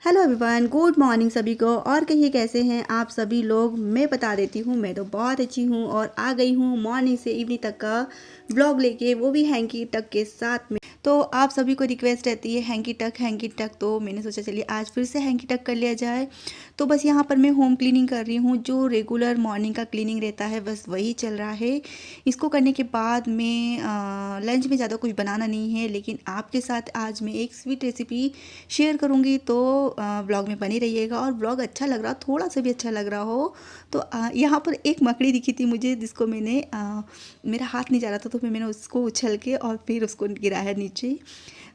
Hello everyone, good morning सभी को। और कहिए कैसे हैं आप सभी लोग। मैं बता देती हूँ, मैं तो बहुत अच्छी हूँ और आ गई हूँ मॉर्निंग से इवनिंग तक का ब्लॉग लेके, वो भी हैंकी टक के साथ में। तो आप सभी को रिक्वेस्ट रहती है हैंकी टक, तो मैंने सोचा चलिए आज फिर से हैंकी टक कर लिया जाए। तो बस यहाँ पर मैं होम क्लीनिंग कर रही हूँ, जो रेगुलर मॉर्निंग का क्लीनिंग रहता है बस वही चल रहा है। इसको करने के बाद मैं लंच में ज़्यादा कुछ बनाना नहीं है, लेकिन आपके साथ आज मैं एक स्वीट रेसिपी शेयर करूँगी। तो ब्लॉग में बनी रहिएगा, और ब्लॉग अच्छा लग रहा, थोड़ा सा भी अच्छा लग रहा हो तो यहाँ पर एक मकड़ी दिखी थी मुझे, जिसको मैंने मेरा हाथ नहीं जा रहा था तो फिर मैंने उसको उछल के और फिर उसको गिराया नीचे।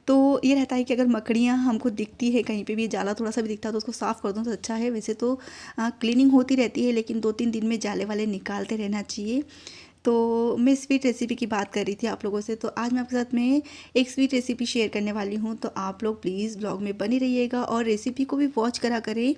तो ये रहता है कि अगर मकड़ियाँ हमको दिखती है कहीं पे भी, जाला थोड़ा सा भी दिखता है तो उसको साफ़ कर दूँ तो अच्छा है। वैसे तो क्लीनिंग होती रहती है, लेकिन 2-3 दिन में जाले वाले निकालते रहना चाहिए। तो मैं स्वीट रेसिपी की बात कर रही थी आप लोगों से, तो आज मैं आपके साथ में एक स्वीट रेसिपी शेयर करने वाली हूँ। तो आप लोग प्लीज़ ब्लॉग में बने रहिएगा और रेसिपी को भी वॉच करा करें।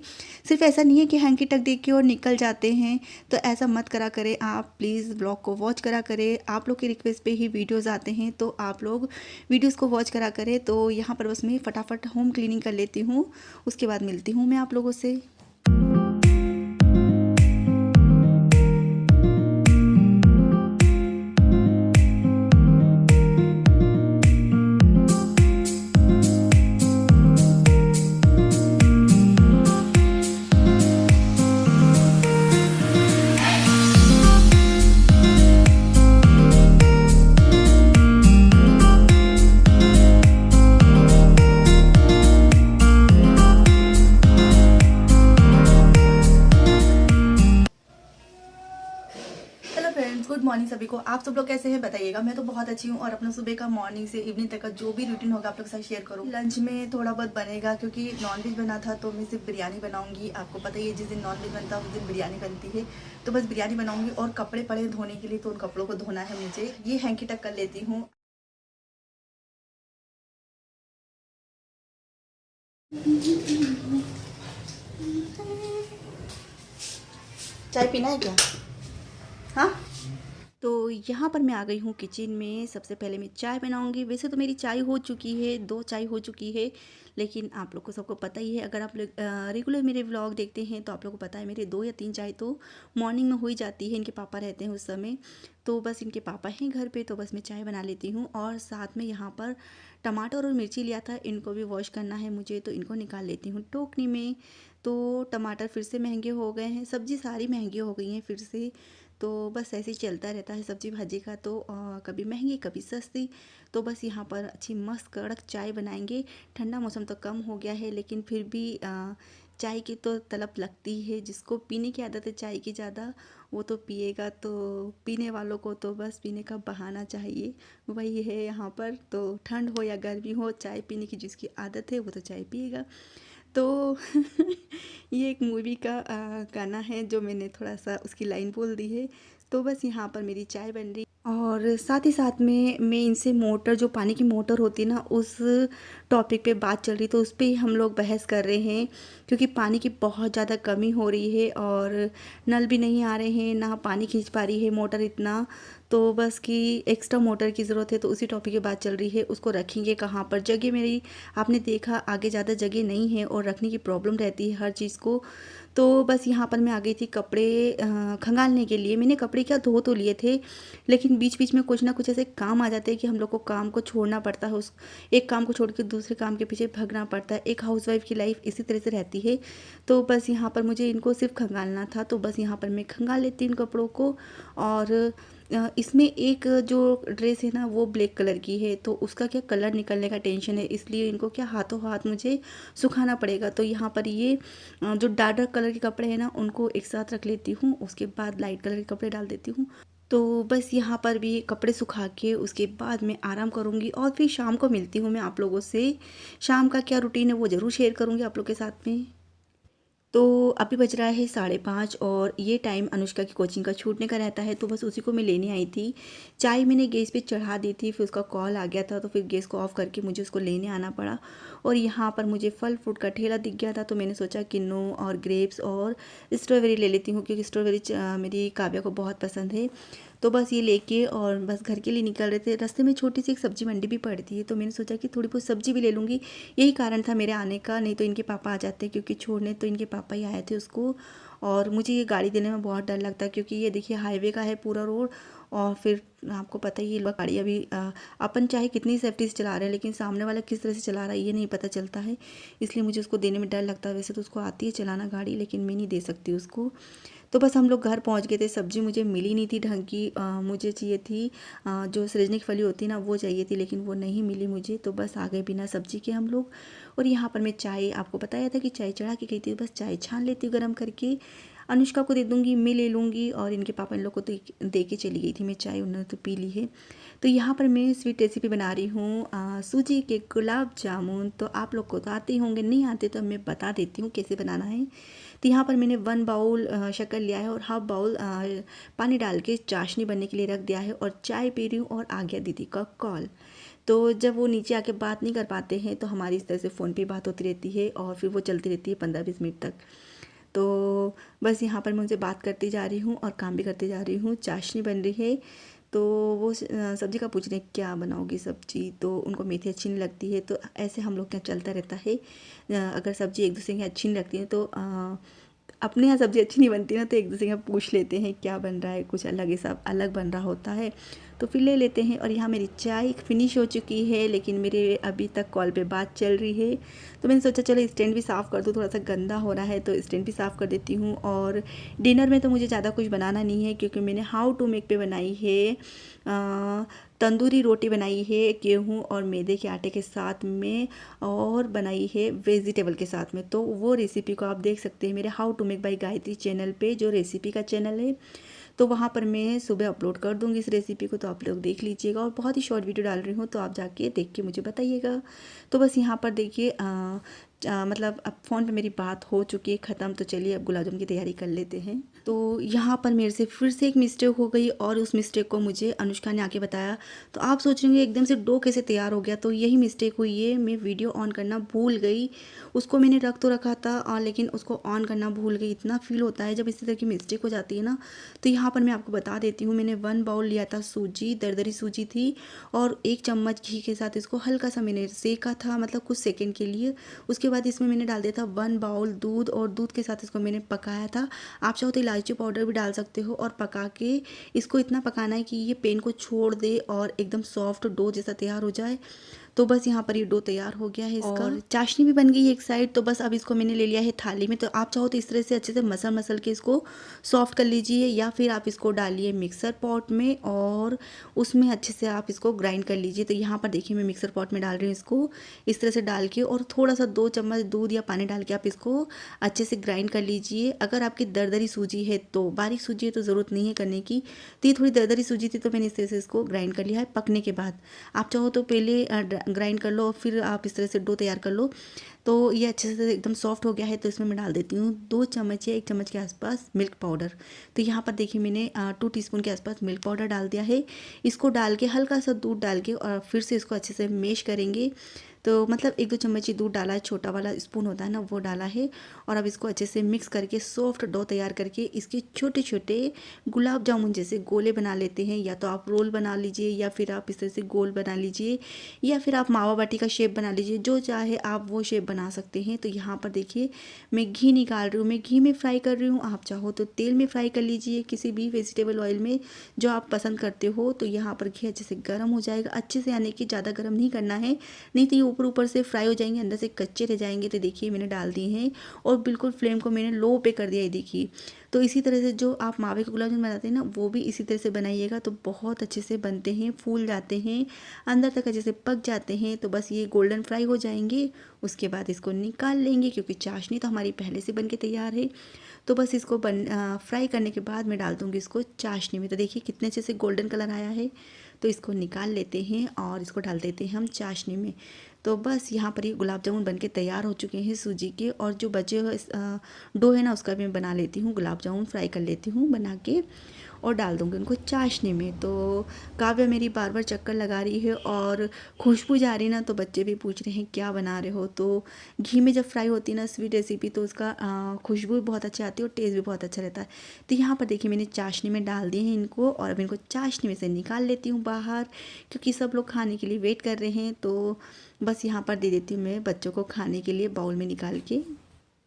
सिर्फ ऐसा नहीं है कि हैंकी टक देख के और निकल जाते हैं, तो ऐसा मत करा करें। आप प्लीज़ ब्लॉग को वॉच करा करें। आप लोग की रिक्वेस्ट पे ही वीडियोज़ आते हैं, तो आप लोग वीडियोज़ को वॉच करा करें। तो यहाँ पर बस मैं फटाफट होम क्लीनिंग कर लेती हूँ, उसके बाद मिलती हूँ मैं आप लोगों से। हेलो फ्रेंड्स, गुड मॉर्निंग सभी को। आप सब लोग कैसे हैं बताइएगा। मैं तो बहुत अच्छी हूँ और अपना सुबह का मॉर्निंग से इवनिंग तक का जो भी रूटीन होगा आप लोग के साथ शेयर करूँ। लंच में थोड़ा बहुत बनेगा, क्योंकि नॉनवेज बना था तो मैं सिर्फ बिरयानी बनाऊंगी। आपको पता ही है, जिस दिन नॉनवेज बनता है उस दिन बिरयानी बनती है, तो बस बिरयानी बनाऊंगी। और कपड़े पड़े धोने के लिए, तो उन कपड़ों को धोना है मुझे। ये हैंकी टक कर लेती हूँ। चाय पीना है क्या? हाँ। तो यहाँ पर मैं आ गई हूँ किचन में। सबसे पहले मैं चाय बनाऊँगी। वैसे तो मेरी चाय हो चुकी है, 2 चाय हो चुकी है, लेकिन आप लोग को सबको पता ही है, अगर आप लोग रेगुलर मेरे व्लॉग देखते हैं तो आप लोग को पता है मेरे 2 या 3 चाय तो मॉर्निंग में हो ही जाती है। इनके पापा रहते हैं उस समय, तो बस इनके पापा हैं घर पे, तो बस मैं चाय बना लेती हूँ। और साथ में यहाँ पर टमाटर और मिर्ची लिया था, इनको भी वॉश करना है मुझे, तो इनको निकाल लेती हूँ टोकनी में। तो टमाटर फिर से महंगे हो गए हैं, सब्ज़ी सारी महंगी हो गई हैं फिर से। तो बस ऐसे ही चलता रहता है सब्जी भाजी का, तो कभी महंगी कभी सस्ती। तो बस यहाँ पर अच्छी मस्त कड़क चाय बनाएंगे। ठंडा मौसम तो कम हो गया है, लेकिन फिर भी चाय की तो तलब लगती है। जिसको पीने की आदत है चाय की ज़्यादा, वो तो पिएगा। तो पीने वालों को तो बस पीने का बहाना चाहिए, वही है यहाँ पर। तो ठंड हो या गर्मी हो, चाय पीने की जिसकी आदत है वो तो चाय पिएगा। तो ये एक मूवी का गाना है, जो मैंने थोड़ा सा उसकी लाइन बोल दी है। तो बस यहाँ पर मेरी चाय बन रही, और साथ ही साथ में मैं इनसे मोटर, जो पानी की मोटर होती है ना, उस टॉपिक पे बात चल रही, तो उस पे ही हम लोग बहस कर रहे हैं। क्योंकि पानी की बहुत ज़्यादा कमी हो रही है, और नल भी नहीं आ रहे हैं, ना पानी खींच पा रही है मोटर इतना। तो बस कि एक्स्ट्रा मोटर की ज़रूरत है, तो उसी टॉपिक की बात चल रही है। उसको रखेंगे कहाँ पर, जगह मेरी आपने देखा आगे ज़्यादा जगह नहीं है, और रखने की प्रॉब्लम रहती है हर चीज़ को। तो बस यहाँ पर मैं आ गई थी कपड़े खंगालने के लिए। मैंने कपड़े क्या धो तो लिए थे, लेकिन बीच बीच में कुछ ना कुछ ऐसे काम आ जाते हैं कि हम लोग को काम को छोड़ना पड़ता है। उस एक काम को छोड़ के दूसरे काम के पीछे भागना पड़ता है। एक हाउसवाइफ की लाइफ इसी तरह से रहती है। तो बस यहाँ पर मुझे इनको सिर्फ खंगालना था, तो बस यहाँ पर मैं खंगाल लेती इन कपड़ों को। और इसमें एक जो ड्रेस है ना, वो ब्लैक कलर की है, तो उसका क्या कलर निकलने का टेंशन है, इसलिए इनको क्या हाथों हाथ मुझे सुखाना पड़ेगा। तो यहाँ पर ये जो डार्क डार्क कलर के कपड़े हैं ना, उनको एक साथ रख लेती हूँ, उसके बाद लाइट कलर के कपड़े डाल देती हूँ। तो बस यहाँ पर भी कपड़े सुखा के उसके बाद मैं आराम करूँगी, और फिर शाम को मिलती हूँ मैं आप लोगों से। शाम का क्या रूटीन है वो ज़रूर शेयर करूँगी आप लोग के साथ में। तो अभी बज रहा है 5:30, और ये टाइम अनुष्का की कोचिंग का छूटने का रहता है, तो बस उसी को मैं लेने आई थी। चाय मैंने गैस पे चढ़ा दी थी, फिर उसका कॉल आ गया था, तो फिर गैस को ऑफ करके मुझे उसको लेने आना पड़ा। और यहाँ पर मुझे फल फ्रूट का ठेला दिख गया था, तो मैंने सोचा किन्नू और ग्रेप्स और स्ट्रॉबेरी ले लेती हूँ, क्योंकि स्ट्रॉबेरी मेरी काव्या को बहुत पसंद है। तो बस ये लेके और बस घर के लिए निकल रहे थे। रास्ते में छोटी सी एक सब्जी मंडी भी पड़ती है, तो मैंने सोचा कि थोड़ी बहुत सब्जी भी ले लूँगी। यही कारण था मेरे आने का, नहीं तो इनके पापा आ जाते, क्योंकि छोड़ने तो इनके पापा ही आए थे उसको। और मुझे ये गाड़ी देने में बहुत डर लगता है, क्योंकि ये देखिए हाईवे का है पूरा रोड, और फिर आपको पता ही है गाड़ी अभी अपन चाहे कितनी सेफ्टी से चला रहे हैं, लेकिन सामने वाला किस तरह से चला रहा है ये नहीं पता चलता है, इसलिए मुझे उसको देने में डर लगता है। वैसे तो उसको आती है चलाना गाड़ी, लेकिन मैं नहीं दे सकती उसको। तो बस हम लोग घर पहुंच गए थे। सब्ज़ी मुझे मिली नहीं थी ढंग की, मुझे चाहिए थी जो सजने की फली होती है ना, वो चाहिए थी, लेकिन वो नहीं मिली मुझे। तो बस आ गए बिना सब्ज़ी के हम लोग। और यहाँ पर मैं चाय, आपको बताया था कि चाय चढ़ा के गई थी, बस चाय छान लेती हूँ गर्म करके, अनुष्का को दे दूँगी, मैं ले लूँगी, और इनके पापा इन लोग को तो दे के चली गई थी मैं चाय, उन्होंने तो पी ली है। तो यहाँ पर मैं स्वीट रेसिपी बना रही हूँ सूजी के गुलाब जामुन। तो आप लोग को तो आते ही होंगे, नहीं आते तो मैं बता देती हूँ कैसे बनाना है। तो यहाँ पर मैंने 1 बाउल शक्कर लिया है और हाफ बाउल पानी डाल के चाशनी बनने के लिए रख दिया है, और चाय पी रही हूँ। और आ गया दीदी का कॉल। तो जब वो नीचे आके बात नहीं कर पाते हैं, तो हमारी इस तरह से फ़ोन पे बात होती रहती है, और फिर वो चलती रहती है 15-20 मिनट तक। तो बस यहाँ पर मैं उनसे बात करती जा रही हूँ और काम भी करती जा रही हूँ। चाशनी बन रही है, तो वो सब्ज़ी का पूछ रहे हैं क्या बनाओगी सब्ज़ी, तो उनको मेथी अच्छी नहीं लगती है। तो ऐसे हम लोग क्या चलता रहता है, अगर सब्ज़ी एक दूसरे की अच्छी नहीं लगती है तो अपने यहाँ सब्ज़ी अच्छी नहीं बनती ना, तो एक दूसरे के पूछ लेते हैं क्या बन रहा है, कुछ अलग ही सब अलग बन रहा होता है, तो फिर ले लेते हैं। और यहाँ मेरी चाय फिनिश हो चुकी है, लेकिन मेरे अभी तक कॉल पे बात चल रही है। तो मैंने सोचा चलो स्टैंड भी साफ़ कर दूँ, थोड़ा सा गंदा हो रहा है, तो स्टैंड भी साफ़ कर देती हूँ। और डिनर में तो मुझे ज़्यादा कुछ बनाना नहीं है, क्योंकि मैंने हाउ टू मेक पे बनाई है तंदूरी रोटी बनाई है गेहूँ और मैदे के आटे के साथ में, और बनाई है वेजिटेबल के साथ में। तो वो रेसिपी को आप देख सकते हैं मेरे how to make by Gayatri channel पे, जो रेसिपी का चैनल है। तो वहाँ पर मैं सुबह अपलोड कर दूँगी इस रेसिपी को, तो आप लोग देख लीजिएगा। और बहुत ही शॉर्ट वीडियो डाल रही हूँ, तो आप जाके देख के मुझे बताइएगा। तो बस यहाँ पर देखिए मतलब अब फ़ोन पे मेरी बात हो चुकी है ख़त्म। तो चलिए अब गुलाब जामुन की तैयारी कर लेते हैं। तो यहाँ पर मेरे से फिर से एक मिस्टेक हो गई, और उस मिस्टेक को मुझे अनुष्का ने आके बताया। तो आप सोच रहे होंगे एकदम से डो कैसे तैयार हो गया, तो यही मिस्टेक हुई है, मैं वीडियो ऑन करना भूल गई। उसको मैंने रख तो रखा था लेकिन उसको ऑन करना भूल गई। इतना फील होता है जब इस तरह की मिस्टेक हो जाती है ना। तो यहाँ पर मैं आपको बता देती हूँ, मैंने 1 बाउल लिया था सूजी, दरदरी सूजी थी, और 1 चम्मच घी के साथ इसको हल्का सा मैंने सेका था, मतलब कुछ सेकंड के लिए। उसके बाद इसमें मैंने डाल दिया था 1 बाउल दूध, और दूध के साथ इसको मैंने पकाया था। आप चाहो तो इलायची पाउडर भी डाल सकते हो, और पका के इसको इतना पकाना है कि ये पेन को छोड़ दे और एकदम सॉफ्ट डो जैसा तैयार हो जाए। तो बस यहाँ पर ये डो तैयार हो गया है इसका, और चाशनी भी बन गई है एक साइड। तो बस अब इसको मैंने ले लिया है थाली में। तो आप चाहो तो इस तरह से अच्छे से मसल के इसको सॉफ्ट कर लीजिए, या फिर आप इसको डालिए मिक्सर पॉट में, और उसमें अच्छे से आप इसको ग्राइंड कर लीजिए। तो यहाँ पर देखिए मैं मिक्सर पॉट में डाल रही हूँ इसको, इस तरह से डाल के, और थोड़ा सा 2 चम्मच दूध या पानी डाल के आप इसको अच्छे से ग्राइंड कर लीजिए। अगर आपकी दरदरी सूजी है, तो बारीक सूजी है तो ज़रूरत नहीं है करने की। तो ये थोड़ी दरदरी सूजी थी, तो मैंने इस तरह से इसको ग्राइंड कर लिया है पकने के बाद। आप चाहो तो पहले ग्राइंड कर लो और फिर आप इस तरह से डो तैयार कर लो। तो ये अच्छे से एकदम सॉफ्ट हो गया है। तो इसमें मैं डाल देती हूँ 2 चम्मच या 1 चम्मच के आसपास मिल्क पाउडर। तो यहाँ पर देखिए मैंने 2 टीस्पून के आसपास मिल्क पाउडर डाल दिया है। इसको डाल के हल्का सा दूध डाल के, और फिर से इसको अच्छे से मैश करेंगे। तो मतलब 1-2 चम्मच ही दूध डाला है, छोटा वाला स्पून होता है ना, वो डाला है। और अब इसको अच्छे से मिक्स करके सॉफ्ट डो तैयार करके इसके छोटे छोटे गुलाब जामुन जैसे गोले बना लेते हैं। या तो आप रोल बना लीजिए, या फिर आप इस तरह से गोल बना लीजिए, या फिर आप मावा बाटी का शेप बना लीजिए, जो चाहे आप वो शेप बना सकते हैं। तो यहाँ पर देखिए मैं घी निकाल रही हूँ, मैं घी में फ्राई कर रही हूँ। आप चाहो तो तेल में फ्राई कर लीजिए, किसी भी वेजिटेबल ऑयल में जो आप पसंद करते हो। तो यहाँ पर घी अच्छे से गर्म हो जाएगा, अच्छे से, यानी कि ज़्यादा गर्म नहीं करना है, नहीं तो ये ऊपर ऊपर से फ्राई हो जाएंगे, अंदर से कच्चे रह जाएंगे। तो देखिए मैंने डाल दिए हैं, और बिल्कुल फ्लेम को मैंने लो पे कर दिया है, देखिए। तो इसी तरह से जो आप मावे के गुलाब जामुन बनाते हैं ना, वो भी इसी तरह से बनाइएगा, तो बहुत अच्छे से बनते हैं, फूल जाते हैं, अंदर तक अच्छे से पक जाते हैं। तो बस ये गोल्डन फ्राई हो जाएंगे, उसके बाद इसको निकाल लेंगे, क्योंकि चाशनी तो हमारी पहले से बन के तैयार है। तो बस इसको फ्राई करने के बाद मैं डाल दूँगी इसको चाशनी में। तो देखिए कितने अच्छे से गोल्डन कलर आया है। तो इसको निकाल लेते हैं और इसको डाल देते हैं हम चाशनी में। तो बस यहाँ पर ये गुलाब जामुन बनके तैयार हो चुके हैं सूजी के। और जो बचे हुए डो है ना, उसका भी मैं बना लेती हूँ, गुलाब जामुन फ्राई कर लेती हूँ बना के। और डाल दूँगी उनको चाशनी में। तो काव्या मेरी बार बार चक्कर लगा रही है और खुशबू जा रही ना, तो बच्चे भी पूछ रहे हैं क्या बना रहे हो। तो घी में जब फ्राई होती है ना स्वीट रेसिपी, तो उसका खुशबू भी बहुत अच्छी आती है और टेस्ट भी बहुत अच्छा रहता है। तो यहाँ पर देखिए मैंने चाशनी में डाल दिए हैं इनको, और अब इनको चाशनी में से निकाल लेती हूँ बाहर, क्योंकि सब लोग खाने के लिए वेट कर रहे हैं। तो बस यहाँ पर दे देती हूँ मैं बच्चों को खाने के लिए बाउल में निकाल के।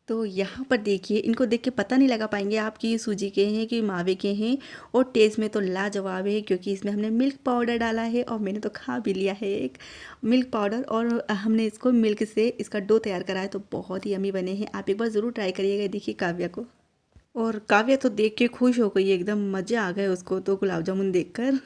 तो यहाँ पर देखिए, इनको देख के पता नहीं लगा पाएंगे आप कि ये सूजी के हैं कि मावे के हैं, और टेस्ट में तो लाजवाब है, क्योंकि इसमें हमने मिल्क पाउडर डाला है और मैंने तो खा भी लिया है एक मिल्क पाउडर, और हमने इसको मिल्क से इसका डो तैयार करा है। तो बहुत ही यम्मी बने हैं, आप एक बार ज़रूर ट्राई करिएगा। देखिए काव्या को, और काव्या तो देख के खुश हो गई, एकदम मज़े आ गए उसको तो गुलाब जामुन देखकर।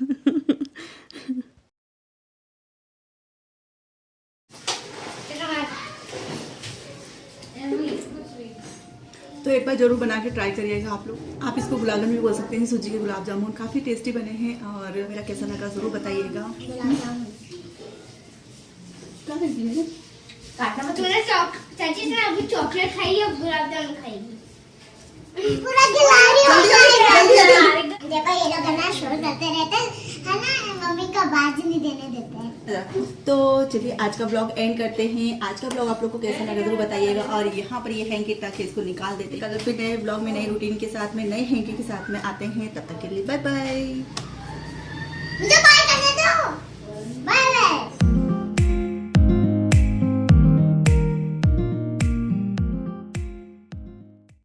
तो एक बार ज़रूर बना के ट्राई करिएगा आप लोग। आप इसको गुलाब जामुन भी बोल सकते हैं, सूजी के गुलाब जामुन काफ़ी टेस्टी बने हैं, और मेरा कैसा लगा ज़रूर बताइएगा। तूने चाची ने अभी चॉकलेट खाई है, गुलाब जामुन खाएगी। पूरा देखो ये लोग ना शोर करते रहते हैं ना, मम्मी का बाज नहीं देने देते हैं। तो चलिए आज का ब्लॉग एंड करते हैं। आज का ब्लॉग आप लोग को कैसा लगा जरूर बताइएगा, और यहाँ पर ये हैंकी तक इसको निकाल देते हैं। कल फिर नए ब्लॉग में नई रूटीन के साथ में नए हैंकी के साथ में आते हैं, तब तक के लिए बाय बाय।